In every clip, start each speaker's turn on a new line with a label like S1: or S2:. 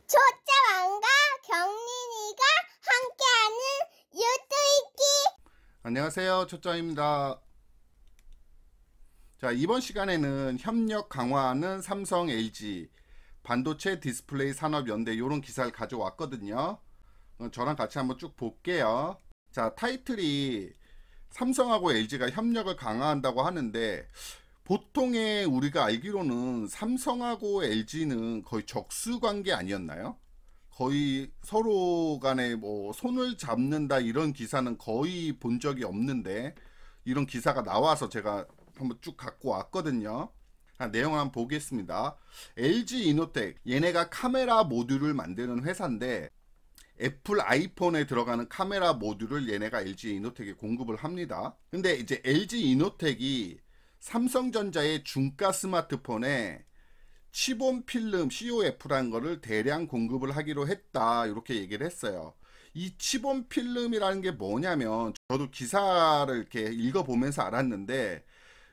S1: 초짜왕과 경린이가 함께하는 유튜브기.
S2: 안녕하세요, 초짜입니다. 자, 이번 시간에는 협력 강화하는 삼성, LG 반도체 디스플레이 산업연대 이런 기사를 가져왔거든요. 저랑 같이 한번 쭉 볼게요. 자, 타이틀이 삼성하고 LG가 협력을 강화한다고 하는데, 보통의 우리가 알기로는 삼성하고 LG는 거의 적수 관계 아니었나요? 거의 서로 간에 뭐 손을 잡는다 이런 기사는 거의 본 적이 없는데, 이런 기사가 나와서 제가 한번 쭉 갖고 왔거든요. 내용 한번 보겠습니다. LG 이노텍, 얘네가 카메라 모듈을 만드는 회사인데, 애플 아이폰에 들어가는 카메라 모듈을 얘네가 LG 이노텍에 공급을 합니다. 근데 이제 LG 이노텍이 삼성전자의 중가 스마트폰에 치본 필름 COF라는 거를 대량 공급을 하기로 했다, 이렇게 얘기를 했어요. 이 치본 필름이라는 게 뭐냐면, 저도 기사를 이렇게 읽어보면서 알았는데,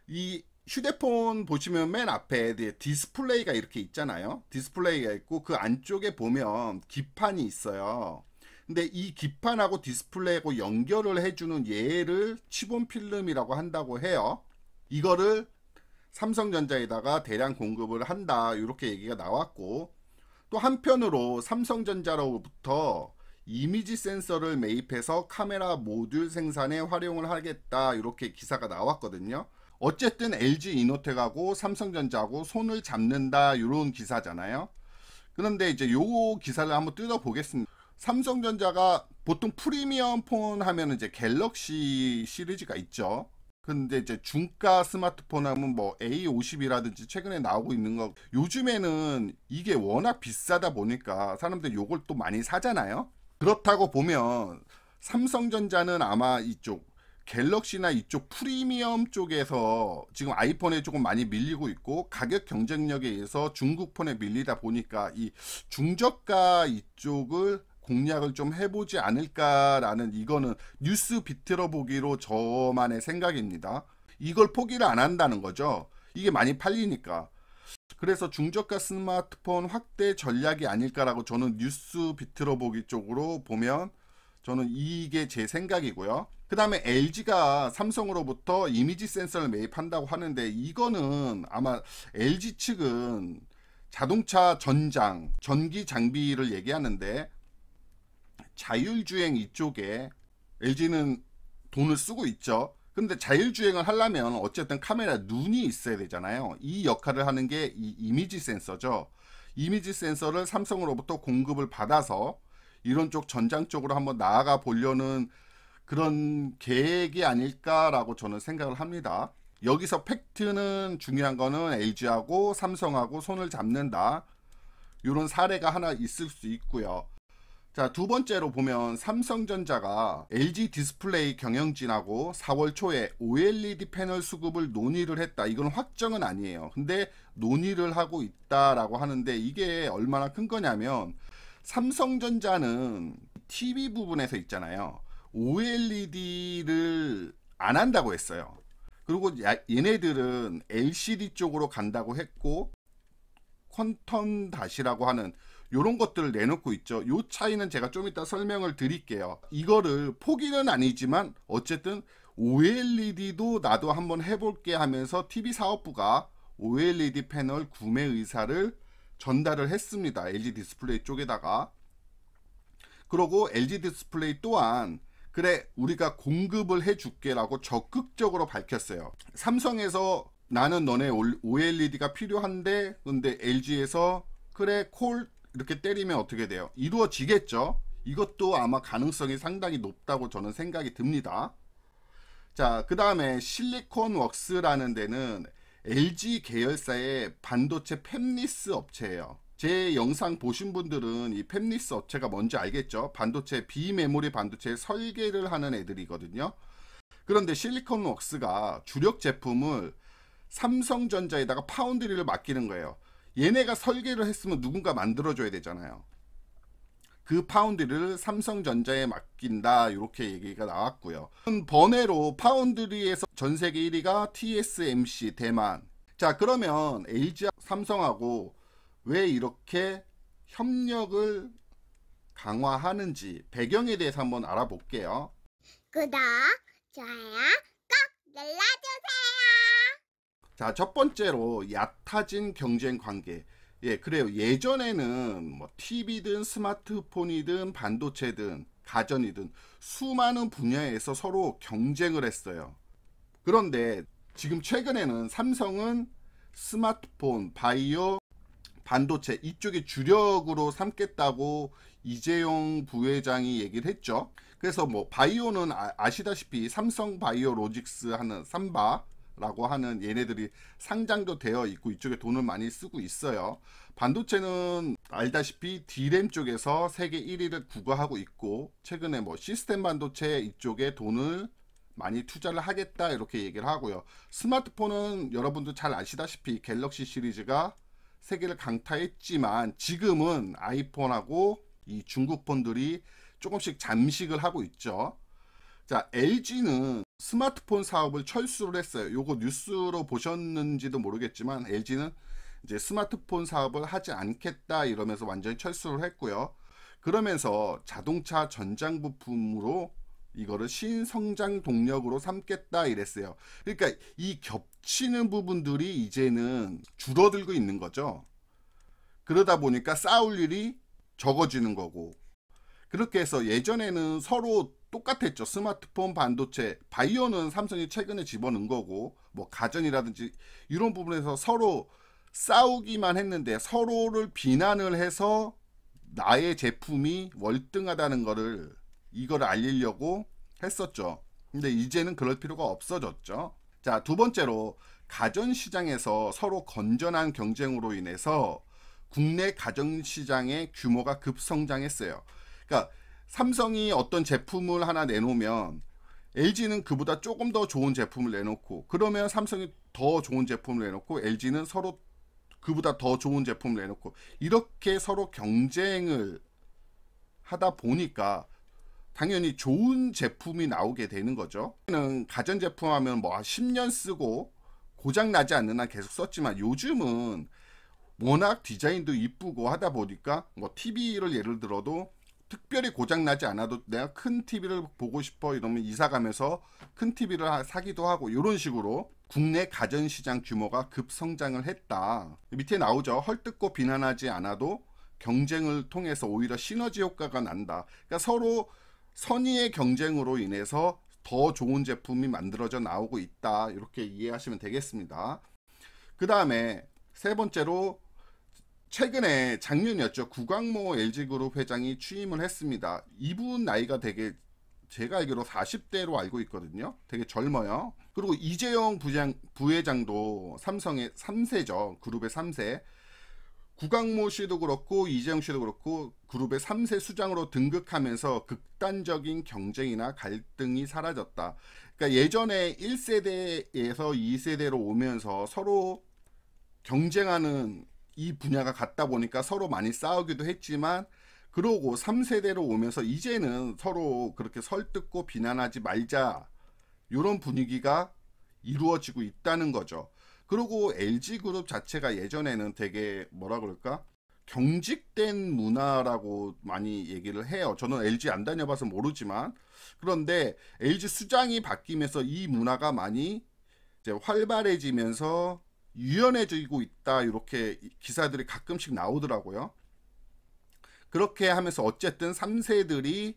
S2: 이 휴대폰 보시면 맨 앞에 디스플레이가 이렇게 있잖아요. 디스플레이가 있고 그 안쪽에 보면 기판이 있어요. 근데 이 기판하고 디스플레이하고 연결을 해주는 얘를 치본 필름이라고 한다고 해요. 이거를 삼성전자에다가 대량 공급을 한다, 이렇게 얘기가 나왔고, 또 한편으로 삼성전자로부터 이미지 센서를 매입해서 카메라 모듈 생산에 활용을 하겠다, 이렇게 기사가 나왔거든요. 어쨌든 LG 이노텍하고 삼성전자하고 손을 잡는다, 이런 기사잖아요. 그런데 이제 요 기사를 한번 뜯어보겠습니다. 삼성전자가 보통 프리미엄 폰 하면 이제 갤럭시 시리즈가 있죠. 근데 이제 중가 스마트폰 하면 뭐 A50이라든지 최근에 나오고 있는 거, 요즘에는 이게 워낙 비싸다 보니까 사람들이 요걸 또 많이 사잖아요. 그렇다고 보면 삼성전자는 아마 이쪽 갤럭시나 이쪽 프리미엄 쪽에서 지금 아이폰에 조금 많이 밀리고 있고, 가격 경쟁력에 의해서 중국 폰에 밀리다 보니까 이 중저가 이쪽을 공략을 좀 해보지 않을까라는, 이거는 뉴스 비틀어 보기로 저만의 생각입니다. 이걸 포기를 안 한다는 거죠. 이게 많이 팔리니까. 그래서 중저가 스마트폰 확대 전략이 아닐까라고 저는 뉴스 비틀어 보기 쪽으로 보면 저는 이게 제 생각이고요. 그 다음에 LG가 삼성으로부터 이미지 센서를 매입한다고 하는데, 이거는 아마 LG 측은 자동차 전장, 전기 장비를 얘기하는데, 자율주행 이쪽에 LG는 돈을 쓰고 있죠. 근데 자율주행을 하려면 어쨌든 카메라 눈이 있어야 되잖아요. 이 역할을 하는 게 이 이미지 센서죠. 이미지 센서를 삼성으로부터 공급을 받아서 이런 쪽 전장 쪽으로 한번 나아가 보려는 그런 계획이 아닐까라고 저는 생각을 합니다. 여기서 팩트는, 중요한 거는 LG하고 삼성하고 손을 잡는다, 이런 사례가 하나 있을 수 있고요. 자, 두 번째로 보면 삼성전자가 LG 디스플레이 경영진하고 4월 초에 OLED 패널 수급을 논의를 했다. 이건 확정은 아니에요. 근데 논의를 하고 있다라고 하는데, 이게 얼마나 큰 거냐면, 삼성전자는 TV 부분에서 있잖아요. OLED를 안 한다고 했어요. 그리고 얘네들은 LCD 쪽으로 간다고 했고, 퀀텀 다시라고 하는 요런 것들을 내놓고 있죠. 요 차이는 제가 좀 이따 설명을 드릴게요. 이거를 포기는 아니지만 어쨌든 OLED도 나도 한번 해볼게 하면서 TV사업부가 OLED 패널 구매 의사를 전달을 했습니다. LG 디스플레이 쪽에다가. 그리고 LG 디스플레이 또한 그래, 우리가 공급을 해줄게 라고 적극적으로 밝혔어요. 삼성에서 나는 너네 OLED가 필요한데, 근데 LG에서 그래 콜 이렇게 때리면 어떻게 돼요? 이루어지겠죠. 이것도 아마 가능성이 상당히 높다고 저는 생각이 듭니다. 자, 그 다음에 실리콘웍스라는 데는 LG 계열사의 반도체 팹리스 업체예요. 제 영상 보신 분들은 이 팹리스 업체가 뭔지 알겠죠? 반도체, 비메모리 반도체 설계를 하는 애들이거든요. 그런데 실리콘웍스가 주력 제품을 삼성전자에다가 파운드리를 맡기는 거예요. 얘네가 설계를 했으면 누군가 만들어줘야 되잖아요. 그 파운드리를 삼성전자에 맡긴다, 이렇게 얘기가 나왔고요. 번외로 파운드리에서 전세계 1위가 TSMC 대만. 자, 그러면 LG 삼성하고 왜 이렇게 협력을 강화하는지 배경에 대해서 한번 알아볼게요.
S1: 구독, 좋아요 꼭 눌러주세요.
S2: 자, 첫 번째로 얕아진 경쟁 관계. 예, 그래요. 예전에는 뭐 TV든 스마트폰이든 반도체든 가전이든 수많은 분야에서 서로 경쟁을 했어요. 그런데 지금 최근에는 삼성은 스마트폰, 바이오, 반도체 이쪽에 주력으로 삼겠다고 이재용 부회장이 얘기를 했죠. 그래서 뭐 바이오는 아시다시피 삼성 바이오로직스 하는 삼바라고 하는 얘네들이 상장도 되어 있고 이쪽에 돈을 많이 쓰고 있어요. 반도체는 알다시피 D램 쪽에서 세계 1위를 구가하고 있고 최근에 뭐 시스템 반도체 이쪽에 돈을 많이 투자를 하겠다 이렇게 얘기를 하고요. 스마트폰은 여러분도 잘 아시다시피 갤럭시 시리즈가 세계를 강타했지만 지금은 아이폰하고 이 중국 폰들이 조금씩 잠식을 하고 있죠. 자, LG는 스마트폰 사업을 철수를 했어요. 요거 뉴스로 보셨는지도 모르겠지만 LG는 이제 스마트폰 사업을 하지 않겠다 이러면서 완전히 철수를 했고요. 그러면서 자동차 전장 부품으로 이거를 신성장 동력으로 삼겠다 이랬어요. 그러니까 이 겹치는 부분들이 이제는 줄어들고 있는 거죠. 그러다 보니까 싸울 일이 적어지는 거고, 그렇게 해서 예전에는 서로 똑같았죠. 스마트폰, 반도체, 바이오는 삼성이 최근에 집어넣은 거고, 뭐 가전이라든지 이런 부분에서 서로 싸우기만 했는데 서로를 비난을 해서 나의 제품이 월등하다는 거를 이걸 알리려고 했었죠. 근데 이제는 그럴 필요가 없어졌죠. 자, 두 번째로 가전시장에서 서로 건전한 경쟁으로 인해서 국내 가전시장의 규모가 급성장했어요. 그러니까 삼성이 어떤 제품을 하나 내놓으면 LG는 그보다 조금 더 좋은 제품을 내놓고, 그러면 삼성이 더 좋은 제품을 내놓고 LG는 서로 그보다 더 좋은 제품을 내놓고, 이렇게 서로 경쟁을 하다 보니까 당연히 좋은 제품이 나오게 되는 거죠. 가전제품 하면 뭐 10년 쓰고 고장 나지 않는 한 계속 썼지만 요즘은 워낙 디자인도 이쁘고 하다 보니까 뭐 TV를 예를 들어도 특별히 고장 나지 않아도 내가 큰 TV를 보고 싶어 이러면 이사 가면서 큰 TV를 사기도 하고, 이런 식으로 국내 가전시장 규모가 급성장을 했다. 밑에 나오죠. 헐뜯고 비난하지 않아도 경쟁을 통해서 오히려 시너지 효과가 난다. 그러니까 서로 선의의 경쟁으로 인해서 더 좋은 제품이 만들어져 나오고 있다. 이렇게 이해하시면 되겠습니다. 그 다음에 세 번째로 최근에 작년이었죠. 구광모 LG그룹 회장이 취임을 했습니다. 이분 나이가 되게 제가 알기로 40대로 알고 있거든요. 되게 젊어요. 그리고 이재용 부회장도 삼성의 3세죠. 그룹의 3세. 구광모 씨도 그렇고 이재용 씨도 그렇고 그룹의 3세 수장으로 등극하면서 극단적인 경쟁이나 갈등이 사라졌다. 그러니까 예전에 1세대에서 2세대로 오면서 서로 경쟁하는 이 분야가 같다 보니까 서로 많이 싸우기도 했지만, 그러고 3세대로 오면서 이제는 서로 그렇게 설득고 비난하지 말자, 이런 분위기가 이루어지고 있다는 거죠. 그리고 LG그룹 자체가 예전에는 되게 뭐라 그럴까, 경직된 문화라고 많이 얘기를 해요. 저는 LG 안 다녀봐서 모르지만, 그런데 LG 수장이 바뀌면서 이 문화가 많이 이제 활발해지면서 유연해지고 있다, 이렇게 기사들이 가끔씩 나오더라고요. 그렇게 하면서 어쨌든 3세들이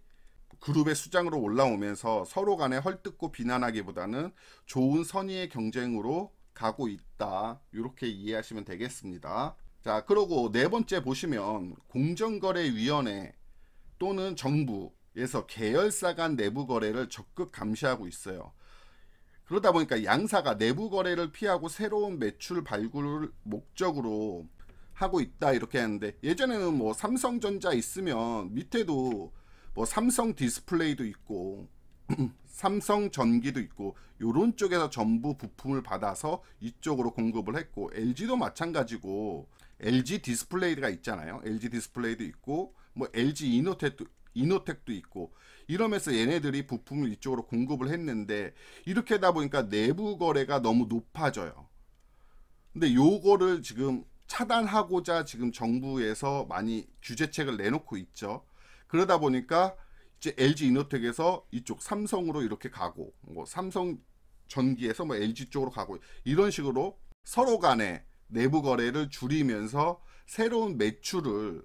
S2: 그룹의 수장으로 올라오면서 서로 간에 헐뜯고 비난하기보다는 좋은 선의의 경쟁으로 가고 있다, 이렇게 이해하시면 되겠습니다. 자, 그리고 네 번째 보시면 공정거래위원회 또는 정부에서 계열사 간 내부 거래를 적극 감시하고 있어요. 그러다 보니까 양사가 내부 거래를 피하고 새로운 매출 발굴을 목적으로 하고 있다, 이렇게 하는데, 예전에는 뭐 삼성전자 있으면 밑에도 뭐 삼성 디스플레이도 있고 삼성 전기도 있고 요런 쪽에서 전부 부품을 받아서 이쪽으로 공급을 했고, LG도 마찬가지고 LG 디스플레이가 있잖아요. LG 디스플레이도 있고 뭐 LG 이노텍도 있고, 이러면서 얘네들이 부품을 이쪽으로 공급을 했는데, 이렇게 하다 보니까 내부 거래가 너무 높아져요. 근데 요거를 지금 차단하고자 지금 정부에서 많이 규제책을 내놓고 있죠. 그러다 보니까 이제 LG 이노텍에서 이쪽 삼성으로 이렇게 가고, 뭐 삼성 전기에서 뭐 LG 쪽으로 가고, 이런 식으로 서로 간에 내부 거래를 줄이면서 새로운 매출을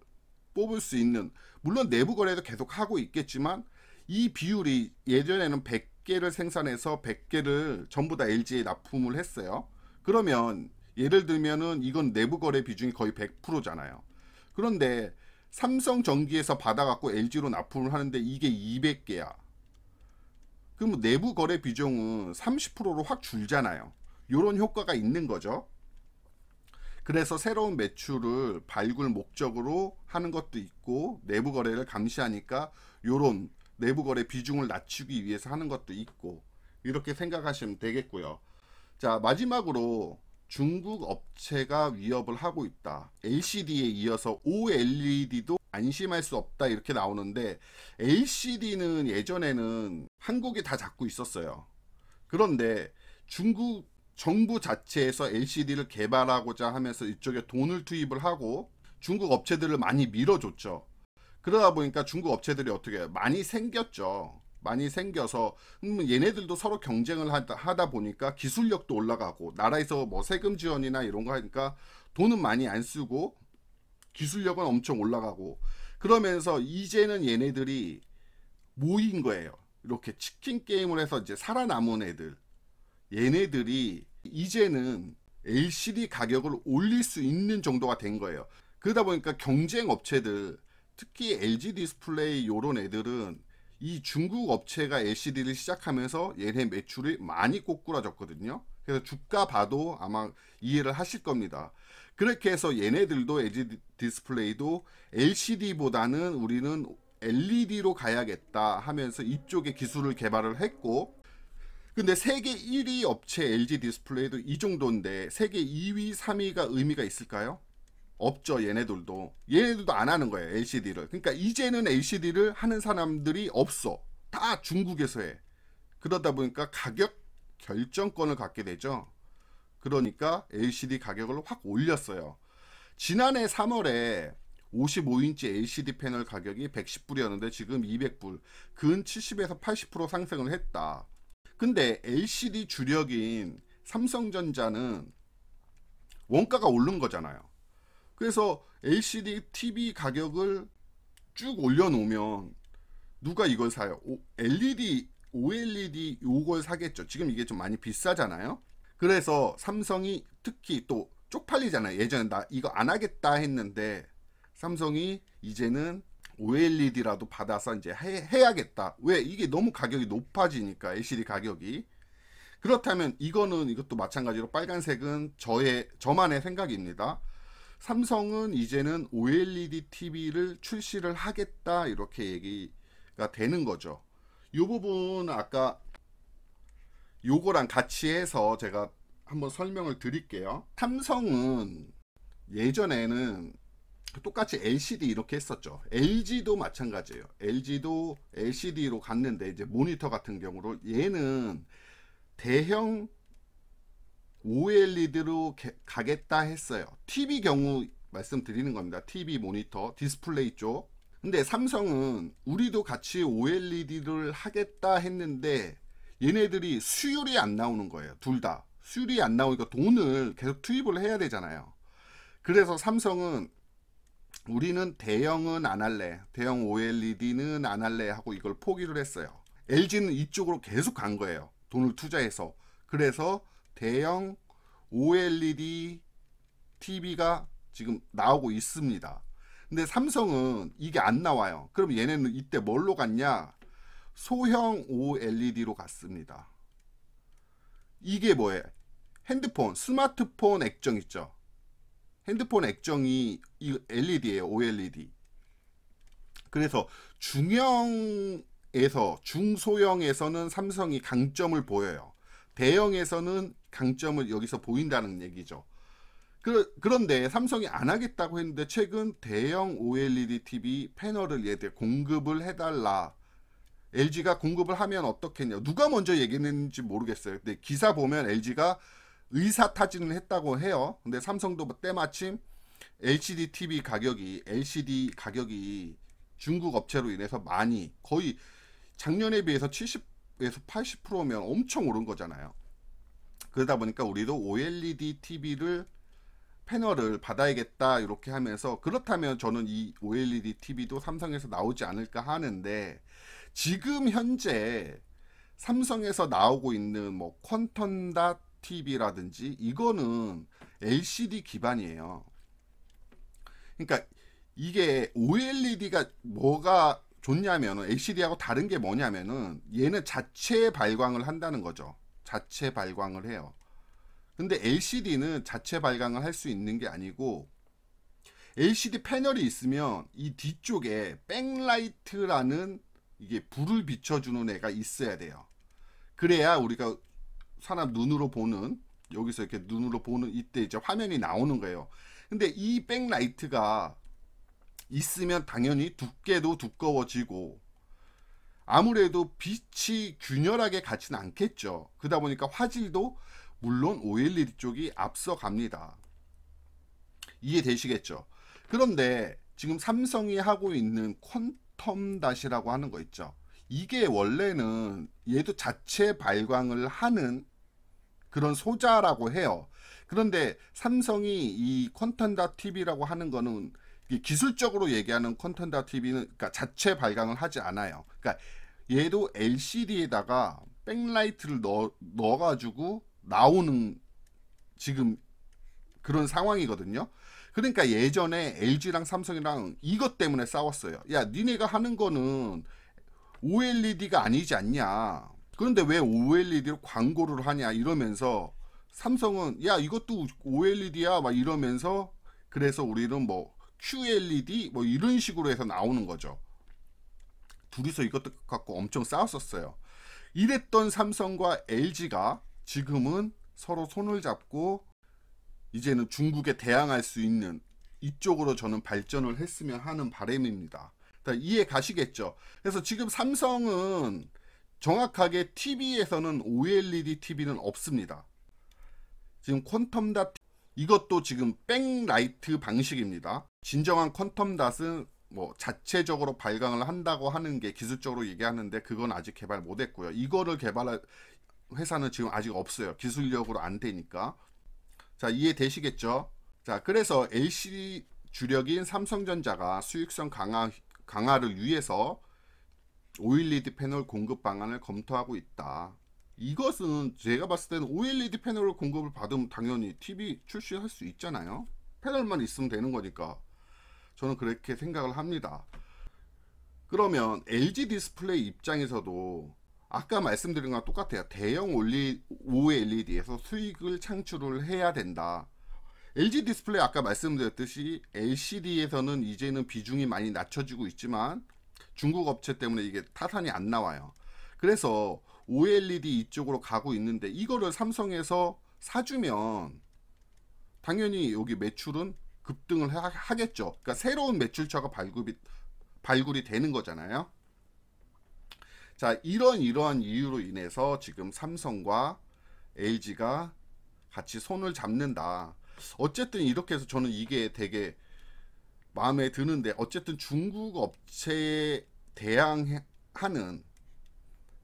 S2: 뽑을 수 있는, 물론 내부 거래도 계속 하고 있겠지만 이 비율이 예전에는 100개를 생산해서 100개를 전부 다 LG에 납품을 했어요. 그러면 예를 들면은 이건 내부 거래 비중이 거의 100%잖아요. 그런데 삼성전기에서 받아갖고 LG로 납품을 하는데 이게 200개야. 그럼 내부 거래 비중은 30%로 확 줄잖아요. 이런 효과가 있는 거죠. 그래서 새로운 매출을 발굴 목적으로 하는 것도 있고, 내부 거래를 감시하니까 이런 내부 거래 비중을 낮추기 위해서 하는 것도 있고, 이렇게 생각하시면 되겠고요. 자, 마지막으로 중국 업체가 위협을 하고 있다. LCD에 이어서 OLED도 안심할 수 없다, 이렇게 나오는데, LCD는 예전에는 한국이 다 잡고 있었어요. 그런데 중국 정부 자체에서 LCD를 개발하고자 하면서 이쪽에 돈을 투입을 하고 중국 업체들을 많이 밀어줬죠. 그러다 보니까 중국 업체들이 어떻게 많이 생겼죠. 많이 생겨서 얘네들도 서로 경쟁을 하다 보니까 기술력도 올라가고, 나라에서 뭐 세금 지원이나 이런 거 하니까 돈은 많이 안 쓰고 기술력은 엄청 올라가고, 그러면서 이제는 얘네들이 모인 거예요. 이렇게 치킨 게임을 해서 이제 살아남은 애들, 얘네들이 이제는 LCD 가격을 올릴 수 있는 정도가 된 거예요. 그러다 보니까 경쟁 업체들, 특히 LG 디스플레이 요런 애들은 이 중국 업체가 LCD를 시작하면서 얘네 매출이 많이 꼬꾸라졌거든요. 그래서 주가 봐도 아마 이해를 하실 겁니다. 그렇게 해서 얘네들도 LG 디스플레이도 LCD보다는 우리는 LED로 가야겠다 하면서 이쪽에 기술을 개발을 했고, 근데 세계 1위 업체 LG 디스플레이도 이 정도인데 세계 2위, 3위가 의미가 있을까요? 없죠. 얘네들도 안 하는 거예요, LCD를. 그러니까 이제는 LCD를 하는 사람들이 없어. 다 중국에서 해. 그러다 보니까 가격 결정권을 갖게 되죠. 그러니까 LCD 가격을 확 올렸어요. 지난해 3월에 55인치 LCD 패널 가격이 110불이었는데 지금 200불, 근 70에서 80% 상승을 했다. 근데 LCD 주력인 삼성전자는 원가가 오른 거잖아요. 그래서 LCD TV 가격을 쭉 올려놓으면 누가 이걸 사요? OLED 요걸 사겠죠. 지금 이게 좀 많이 비싸잖아요. 그래서 삼성이 특히 또 쪽팔리잖아요. 예전에 나 이거 안 하겠다 했는데 삼성이 이제는 OLED라도 받아서 이제 해야겠다. 왜? 이게 너무 가격이 높아지니까, LCD 가격이. 그렇다면 이것도 마찬가지로 빨간색은 저만의 생각입니다. 삼성은 이제는 OLED TV를 출시를 하겠다, 이렇게 얘기가 되는 거죠. 이 부분 아까 요거랑 같이 해서 제가 한번 설명을 드릴게요. 삼성은 예전에는 똑같이 LCD 이렇게 했었죠. LG도 마찬가지예요. LG도 LCD로 갔는데 이제 모니터 같은 경우로 얘는 대형 OLED로 가겠다 했어요. TV 경우 말씀드리는 겁니다. TV 모니터, 디스플레이 쪽. 근데 삼성은 우리도 같이 OLED를 하겠다 했는데 얘네들이 수율이 안 나오는 거예요. 둘 다. 수율이 안 나오니까 돈을 계속 투입을 해야 되잖아요. 그래서 삼성은 우리는 대형은 안 할래, 대형 OLED는 안 할래 하고 이걸 포기를 했어요. LG는 이쪽으로 계속 간 거예요. 돈을 투자해서. 그래서 대형 OLED TV가 지금 나오고 있습니다. 근데 삼성은 이게 안 나와요. 그럼 얘네는 이때 뭘로 갔냐? 소형 OLED로 갔습니다. 이게 뭐예요? 핸드폰, 스마트폰 액정 있죠? 핸드폰 액정이 이 LED예요. OLED. 그래서 중소형에서는 삼성이 강점을 보여요. 대형에서는 강점을 여기서 보인다는 얘기죠. 그런데 삼성이 안 하겠다고 했는데 최근 대형 OLED TV 패널을 얘들 공급을 해달라. LG가 공급을 하면 어떻겠냐. 누가 먼저 얘기했는지 모르겠어요. 근데 기사 보면 LG가 의사타진을 했다고 해요. 근데 삼성도 때마침 LCD TV 가격이 LCD 가격이 중국 업체로 인해서 많이 거의 작년에 비해서 70에서 80%면 엄청 오른 거잖아요. 그러다 보니까 우리도 OLED TV를 패널을 받아야겠다 이렇게 하면서, 그렇다면 저는 이 OLED TV도 삼성에서 나오지 않을까 하는데, 지금 현재 삼성에서 나오고 있는 뭐 퀀텀닷 TV라든지 이거는 LCD 기반이에요. 그러니까 이게 OLED가 뭐가 좋냐면은, LCD하고 다른 게 뭐냐면은 얘는 자체 발광을 한다는 거죠. 자체 발광을 해요. 근데 LCD는 자체 발광을 할 수 있는 게 아니고, LCD 패널이 있으면 이 뒤쪽에 백라이트라는 이게 불을 비춰주는 애가 있어야 돼요. 그래야 우리가 사람 눈으로 보는, 여기서 이렇게 눈으로 보는 이때 이제 화면이 나오는 거예요. 근데 이 백라이트가 있으면 당연히 두께도 두꺼워지고 아무래도 빛이 균열하게 가지는 않겠죠. 그러다 보니까 화질도 물론 OLED 쪽이 앞서갑니다. 이해되시겠죠? 그런데 지금 삼성이 하고 있는 퀀텀닷이라고 하는 거 있죠. 이게 원래는 얘도 자체 발광을 하는 그런 소자라고 해요. 그런데 삼성이 이 퀀텀닷 TV라고 하는 거는, 기술적으로 얘기하는 퀀텀닷 TV는 그러니까 자체 발광을 하지 않아요. 그러니까 얘도 LCD에다가 백라이트를 넣어가지고 나오는 지금 그런 상황이거든요. 그러니까 예전에 LG랑 삼성이랑 이것 때문에 싸웠어요. 야, 니네가 하는 거는 OLED가 아니지 않냐. 그런데 왜 OLED로 광고를 하냐 이러면서, 삼성은 야 이것도 OLED야 막 이러면서, 그래서 우리는 뭐 QLED 뭐 이런 식으로 해서 나오는 거죠. 둘이서 이것도 갖고 엄청 싸웠었어요. 이랬던 삼성과 LG가 지금은 서로 손을 잡고 이제는 중국에 대항할 수 있는 이쪽으로 저는 발전을 했으면 하는 바람입니다. 이해 가시겠죠? 그래서 지금 삼성은 정확하게 TV에서는 OLED TV는 없습니다. 지금 퀀텀닷 이것도 지금 백라이트 방식입니다. 진정한 퀀텀닷은 뭐 자체적으로 발광을 한다고 하는 게 기술적으로 얘기하는데 그건 아직 개발 못했고요. 이거를 개발할 회사는 지금 아직 없어요. 기술력으로 안 되니까. 자, 이해되시겠죠? 자, 그래서 LCD 주력인 삼성전자가 수익성 강화를 위해서 OLED 패널 공급 방안을 검토하고 있다. 이것은 제가 봤을 때는 OLED 패널 공급을 받으면 당연히 TV 출시할 수 있잖아요. 패널만 있으면 되는 거니까 저는 그렇게 생각을 합니다. 그러면 LG 디스플레이 입장에서도 아까 말씀드린 거랑 똑같아요. 대형 OLED에서 수익을 창출을 해야 된다. LG 디스플레이 아까 말씀드렸듯이 LCD에서는 이제는 비중이 많이 낮춰지고 있지만 중국 업체 때문에 이게 타산이 안 나와요. 그래서 OLED 이쪽으로 가고 있는데 이거를 삼성에서 사주면 당연히 여기 매출은 급등을 하겠죠. 그러니까 새로운 매출처가 발굴이 되는 거잖아요. 자, 이러한 이유로 인해서 지금 삼성과 LG가 같이 손을 잡는다. 어쨌든 이렇게 해서 저는 이게 되게 마음에 드는데, 어쨌든 중국 업체에 대항하는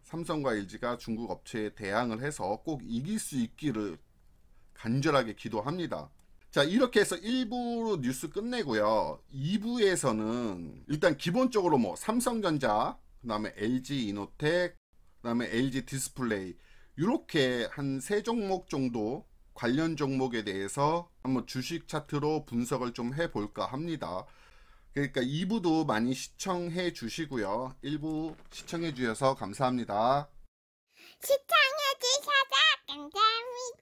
S2: 삼성과 LG가 중국 업체에 대항을 해서 꼭 이길 수 있기를 간절하게 기도합니다. 자, 이렇게 해서 1부 뉴스 끝내고요. 2부에서는 일단 기본적으로 뭐 삼성전자, 그 다음에 LG 이노텍, 그 다음에 LG 디스플레이 이렇게 한 3종목 정도 관련 종목에 대해서 한번 주식 차트로 분석을 좀 해볼까 합니다. 그러니까 2부도 많이 시청해 주시고요. 1부 시청해 주셔서 감사합니다.
S1: 시청해주셔서 감사합니다.